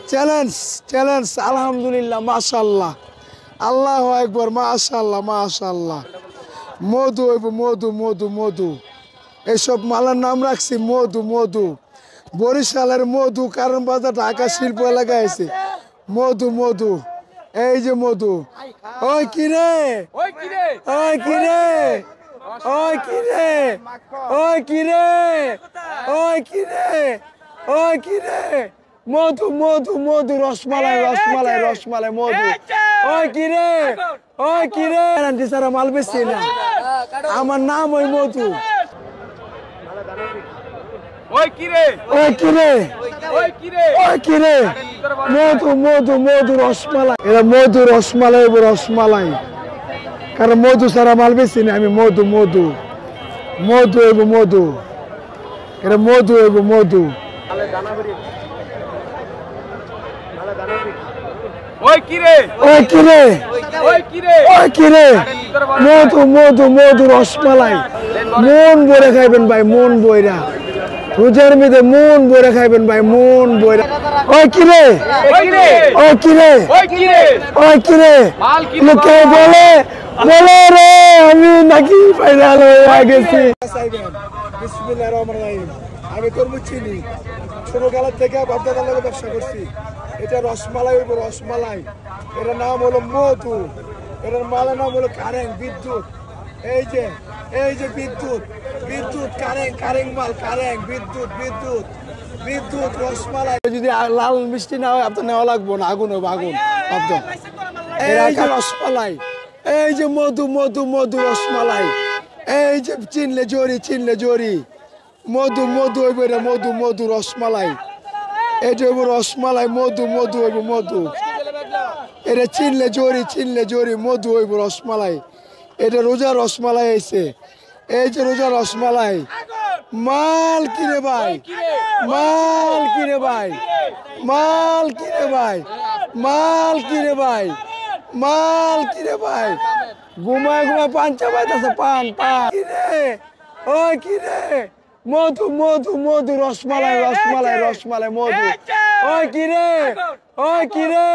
challenge challenge আলহামদুলিল্লাহ মাশাআল্লাহ আল্লাহু আকবার মাশাআল্লাহ মাশাআল্লাহ মধু হইব মধু মধু মধু এইসব মালার নাম রাখছি মধু মধু বরিশালের মধু কারণ বাজার ঢাকা শিল্প এলাকায় আছে মধু মধু এই যে মধু ওই কিরে ওই কিরে ওই কিরে ওই কিরে ওই কিরে ওই কিরে ওই কিরে মধু মধু মধু রসমালাই রসমালাই রসমালাই মধু ওই কিরে ওই কিরে সারা মাল বেশি না আমার নাম ওই মধু ওই কিরে ওই কিরে ওই কিরে ওই কিরে মধু মধু মধু রসমালাই এটা মধু রসমালাই রসমালাই কারণ মধু সারা মাল বেশি না আমি মধু মধু মধু হইব মধু এটা মধু হইব মধু ওই কিরে ওই কিরে ওই কিরে ওই কিরে মধু মধু মধু রসমালাই মন ভরে খাইবেন ভাই মন বইরা রোজার মধ্যে মন ভরে খাইবেন ভাই মন বইরা ওই কিরে ওই কিরে ওই কিরে ওই কিরে ওই কিরে লোকে বলে বলে রে আমি নাকি ফাইনাল হয়ে গেছি বিসমিল্লাহির রহমানির রহিম আমি তরমুজ চিনি ছোটবেলা থেকে বাপদাদার লগে ব্যবসা করছি এটা রসমালাই হইব রসমালাই এটার নাম হলো মধু এটার মালের নাম হলো কারেন্ট বিদ্যুৎ এই যে বিদ্যুৎ বিদ্যুৎ কারেন্ট কারেন্ট মাল কারেন্ট বিদ্যুৎ বিদ্যুৎ বিদ্যুৎ রসমালাই যদি লাল মিষ্টি না হয় আপনার নেওয়া লাগবো না আগুন হবে আগুন আপনার এই যে রসমালাই এই যে মধু মধু মধু রসমালাই এই যে চিনলে জরি মধু মধু হইব এটা মধু মধু রসমালাই এটা হইব রসমালাই মধু মধু হইব মধু এটা চিনলে জরি মধু হইব রসমালাই এটা রোজা রসমালাই আইছে এই যে রোজা রসমালাই মাল কিরে ভাই মাল কিরে ভাই মাল কিরে ভাই মাল কিরে ভাই মাল কিরে ভাই ঘুমায় ঘুমায় পান চাবাইতেছে পান পান কিরে ওই কিরে মধু মধু মধু রসমালাই রসমালাই রসমালাই মধু ওই কিরে ওই কিরে